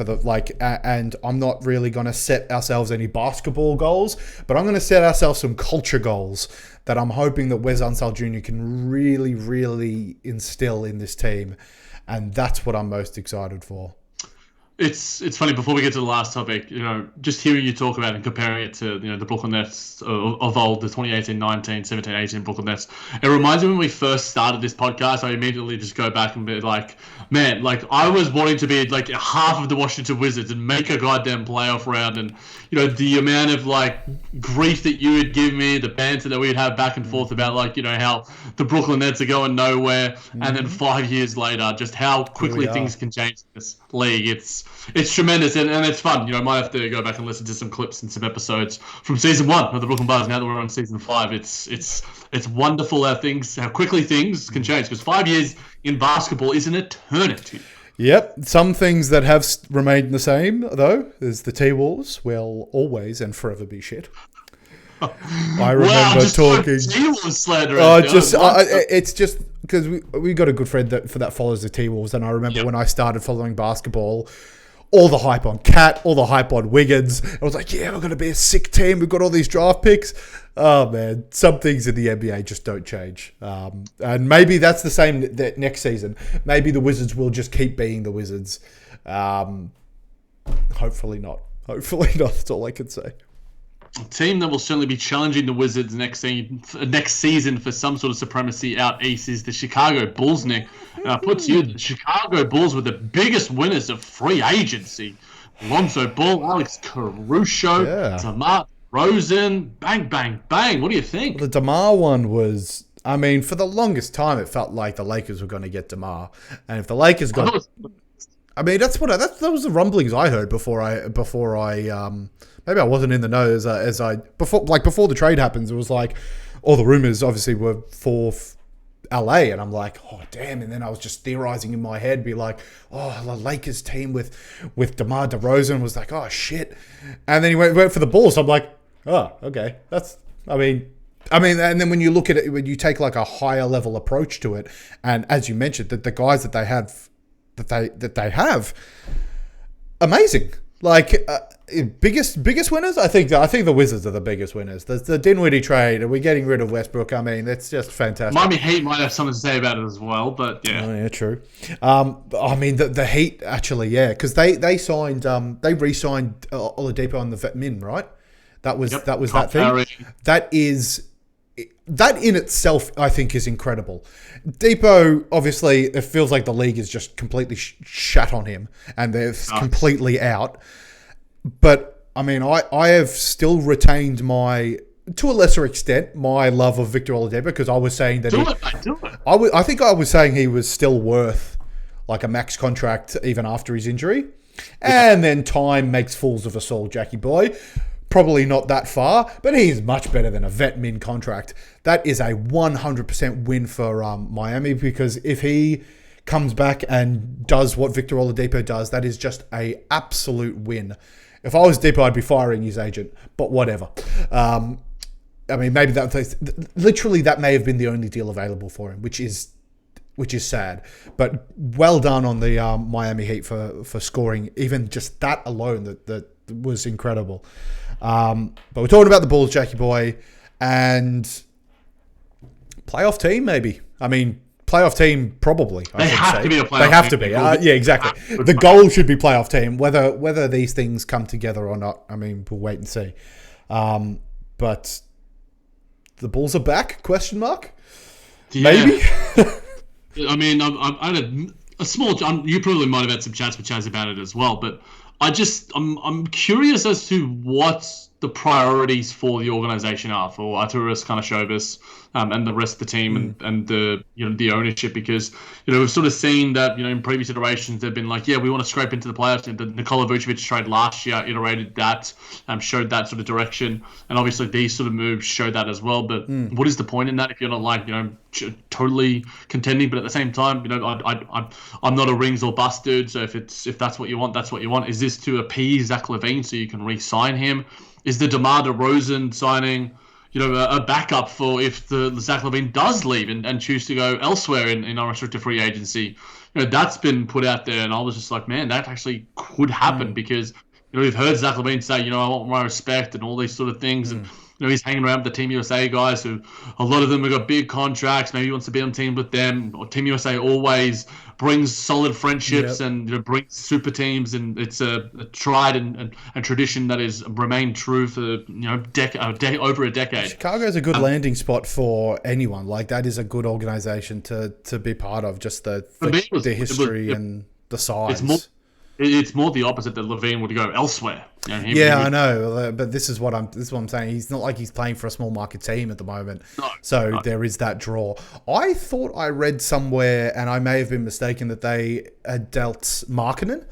and I'm not really going to set ourselves any basketball goals, but I'm going to set ourselves some culture goals that I'm hoping that Wes Unseld Jr. can really, really instill in this team, and that's what I'm most excited for. It's funny, before we get to the last topic, just hearing you talk about it and comparing it to, the Brooklyn Nets of old, the 2018-19, 17-18 Brooklyn Nets. It reminds me when we first started this podcast, I immediately just go back and be like, man, like I was wanting to be like half of the Washington Wizards and make a goddamn playoff round, and the amount of like grief that you would give me, the banter that we'd have back and forth about how the Brooklyn Nets are going nowhere, and then 5 years later, just how quickly things can change in this league. It's tremendous, and it's fun. I might have to go back and listen to some clips and some episodes from season 1 of the Brooklyn Buzz. Now that we're on season 5, it's wonderful how quickly things can change, because 5 years in basketball is an eternity. Yep. Some things that have remained the same, though, is the T-Wolves will always and forever be shit. I remember talking. Slander. It's just because we got a good friend that follows the T-Wolves, and I remember when I started following basketball, all the hype on Cat, all the hype on Wiggins. I was like, yeah, we're going to be a sick team. We've got all these draft picks. Oh, man. Some things in the NBA just don't change. And maybe that's the same that next season. Maybe the Wizards will just keep being the Wizards. Hopefully not. Hopefully not. That's all I can say. A team that will certainly be challenging the Wizards next season for some sort of supremacy out east is the Chicago Bulls, Nick. Puts you, the Chicago Bulls, were the biggest winners of free agency. Lonzo Ball, Alex Caruso, DeMar DeRozan, bang, bang, bang. What do you think? Well, the DeMar one was, for the longest time, it felt like the Lakers were going to get DeMar. And if the Lakers got... that was the rumblings I heard before I maybe I wasn't in the know before the trade happens. It was like all the rumors obviously were for LA, and I'm like, oh damn! And then I was just theorizing in my head, be like, oh, the Lakers team with DeMar DeRozan was like, oh shit, and then he went for the Bulls. I'm like, oh okay, I mean, and then when you look at it, when you take like a higher level approach to it, and as you mentioned, that the guys that they have, amazing. Like biggest winners, I think the Wizards are the biggest winners. The Dinwiddie trade, are we getting rid of Westbrook? I mean, that's just fantastic. Miami Heat might have something to say about it as well, but yeah. Oh, yeah, true. I mean, the Heat actually, yeah, because they re-signed Oladipo on the vet min, right? That was that thing. That in itself, I think, is incredible. Depot, obviously, it feels like the league is just completely shat on him and they're completely out. But, I mean, I have still retained to a lesser extent, my love of Victor Oladipo because I was saying that I think I was saying he was still worth like a max contract even after his injury. Yeah. And then time makes fools of us all, Jackie boy. Probably not that far, but he's much better than a vet min contract. That is a 100% win for Miami because if he comes back and does what Victor Oladipo does, that is just a absolute win. If I was Depot, I'd be firing his agent, but whatever. I mean, maybe that may have been the only deal available for him, which is sad. But well done on the Miami Heat for scoring even just that alone. That was incredible. But we're talking about the Bulls, Jackie boy, and playoff team maybe. I mean, playoff team probably. They have to be a playoff team. They have to be. Yeah, exactly. The goal should be playoff team. Whether these things come together or not, I mean, we'll wait and see. But the Bulls are back? Question mark. Yeah. Maybe. I mean, I had a small. You probably might have had some chats with Chaz about it as well, but I'm curious as to what the priorities for the organization are for Arturas Karnisovas and the rest of the team and the the ownership, because we've sort of seen that in previous iterations they've been like, yeah, we want to scrape into the playoffs. The Nikola Vucevic trade last year iterated that, showed that sort of direction, and obviously these sort of moves show that as well. But what is the point in that if you're not like totally contending? But at the same time, I'm not a rings or bust dude. So if that's what you want, that's what you want. Is this to appease Zach LaVine so you can re-sign him? Is the DeMar DeRozan signing, a backup for if the Zach LaVine does leave and choose to go elsewhere in unrestricted free agency? That's been put out there, and I was just like, man, that actually could happen because we've heard Zach LaVine say, I want my respect and all these sort of things, and he's hanging around with the Team USA guys who a lot of them have got big contracts. Maybe he wants to be on team with them. Or Team USA always brings solid friendships and brings super teams, and it's a tried and tradition that has remained true for over a decade. Chicago's a good landing spot for anyone. Like that is a good organization to be part of. Just the history and the size. It's more the opposite that LaVine would go elsewhere. I know, but this is what I'm saying. He's not like he's playing for a small market team at the moment, there is that draw. I thought I read somewhere, and I may have been mistaken, that they had dealt Markkanen.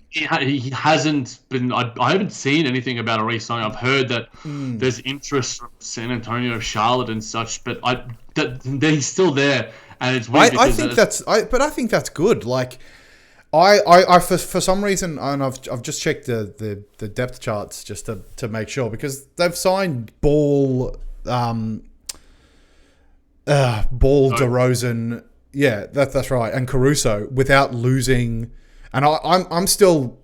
He hasn't been. I haven't seen anything about a re-signing. I've heard that there's interest from San Antonio, Charlotte, and such, but he's still there, and it's weird. I think that's good. Like. I for some reason, and I've just checked the depth charts just to make sure, because they've signed Ball, DeRozan, that's right, and Caruso without losing, and I'm still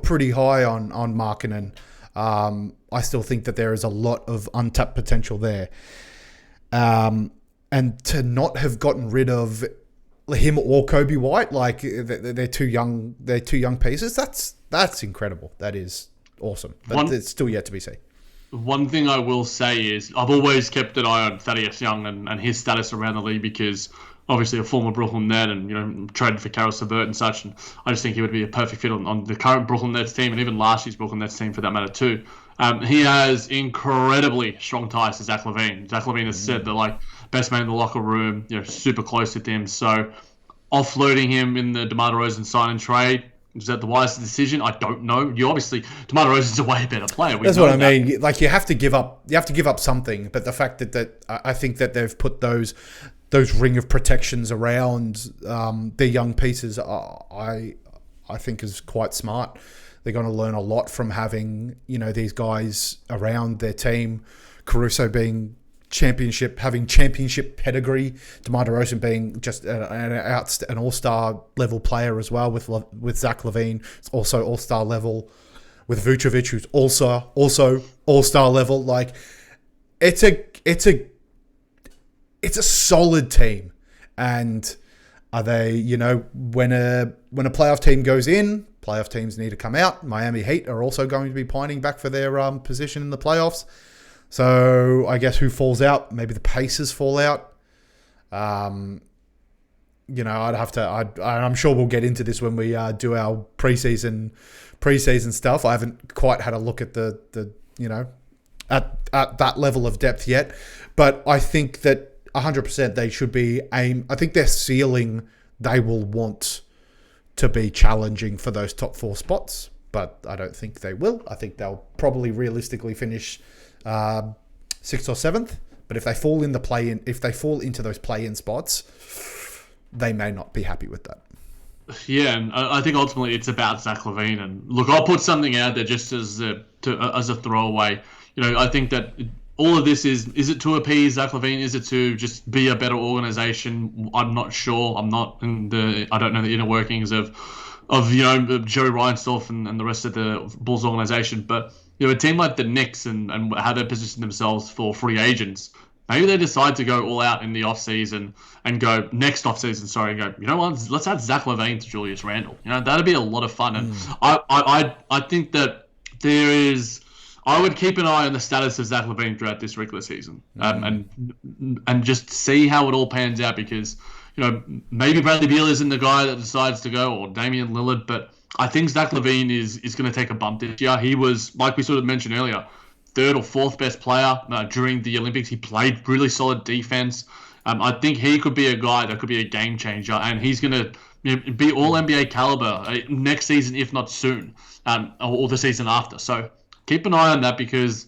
pretty high on Markkanen. I still think that there is a lot of untapped potential there, and to not have gotten rid of him or Kobe White, like they're two young pieces. That's incredible. That is awesome. But it's still yet to be seen. One thing I will say is I've always kept an eye on Thaddeus Young and his status around the league, because obviously a former Brooklyn Net and traded for Karis LeVert and such, and I just think he would be a perfect fit on the current Brooklyn Nets team, and even last year's Brooklyn Nets team for that matter too. He has incredibly strong ties to Zach LaVine. Zach LaVine has said that best man in the locker room, super close with him. So offloading him in the DeMar DeRozan sign and trade, is that the wisest decision? I don't know. Obviously DeMar DeRozan's a way better player. That's what I mean. Like you have to give up something. But the fact that I think that they've put those ring of protections around their young pieces, I think is quite smart. They're going to learn a lot from having these guys around their team. Caruso being having championship pedigree, DeMar DeRozan being just an all-star level player as well with Zach LaVine. It's also all-star level with Vucevic, who's also all-star level. Like, it's a solid team. And are they, when a playoff team goes in, playoff teams need to come out. Miami Heat are also going to be pining back for their position in the playoffs. So I guess who falls out? Maybe the Pacers fall out. I'm sure we'll get into this when we do our preseason stuff. I haven't quite had a look at the at that level of depth yet, but I think that 100% they should be I think their ceiling, they will want to be challenging for those top 4 spots, but I don't think they will. I think they'll probably realistically finish 6th or 7th, but if they fall into those play-in spots, they may not be happy with that. Yeah, and I think ultimately it's about Zach LaVine. And look, I'll put something out there just as a throwaway. I think that all of this is it to appease Zach LaVine? Is it to just be a better organization? I'm not sure. I don't know the inner workings of Jerry Reinsdorf and the rest of the Bulls organization, but a team like the Knicks and how they position themselves for free agents, maybe they decide to go all out in the offseason and go next offseason, and go, you know what, let's add Zach LaVine to Julius Randle. That'd be a lot of fun. And I think that I would keep an eye on the status of Zach LaVine throughout this regular season, and just see how it all pans out, because maybe Bradley Beal isn't the guy that decides to go, or Damian Lillard, but I think Zach LaVine is going to take a bump this year. He was, like we sort of mentioned earlier, 3rd or 4th best player during the Olympics. He played really solid defense. I think he could be a guy that could be a game changer, and he's going to be all NBA caliber next season, if not soon, or the season after. So keep an eye on that, because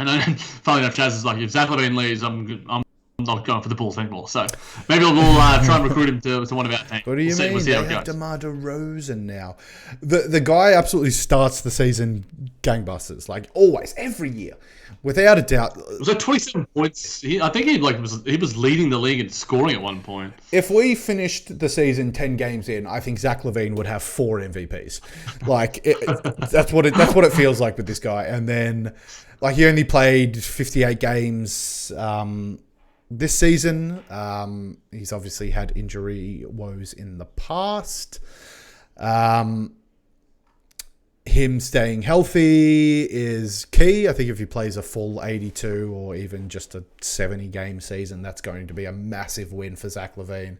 I know, funny enough, Chaz is like, if Zach LaVine leaves, I'm not going for the Bulls anymore. So maybe we'll try and recruit him to one of our teams. What do you mean? We'll see they how it have goes. DeMar DeRozan now. The guy absolutely starts the season gangbusters, like always, every year, without a doubt. It was like 27 points. I think he was leading the league in scoring at one point. If we finished the season 10 games in, I think Zach LaVine would have 4 MVPs. That's what it feels like with this guy. And then, he only played 58 games this season. He's obviously had injury woes in the past. Him staying healthy is key. I think if he plays a full 82 or even just a 70 game season, that's going to be a massive win for Zach LaVine.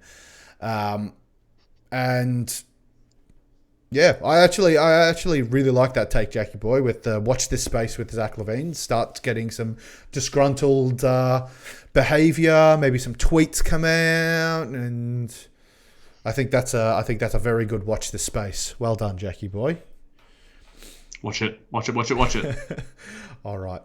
And yeah, I actually really like that take, Jackie Boy, with the watch this space with Zach LaVine. Start getting some disgruntled behavior, maybe some tweets come out, and I think that's a very good watch this space. Well done, Jackie Boy. Watch it. All right.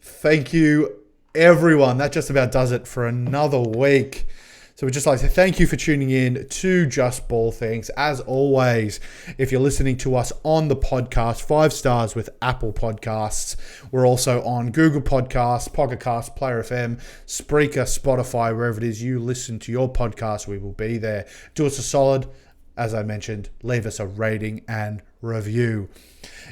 Thank you, everyone. That just about does it for another week. So we'd just like to thank you for tuning in to Just Ball Things. As always, if you're listening to us on the podcast, 5 stars with Apple Podcasts. We're also on Google Podcasts, Pocket Casts, Player FM, Spreaker, Spotify, wherever it is you listen to your podcast, we will be there. Do us a solid. As I mentioned, leave us a rating and review.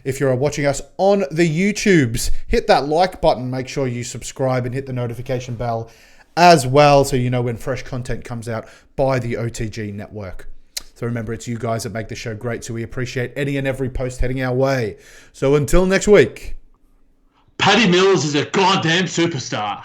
If you're watching us on the YouTubes, hit that like button. Make sure you subscribe and hit the notification bell as well, so you know when fresh content comes out by the OTG network. So remember, it's you guys that make the show great, so we appreciate any and every post heading our way. So until next week. Patty Mills is a goddamn superstar.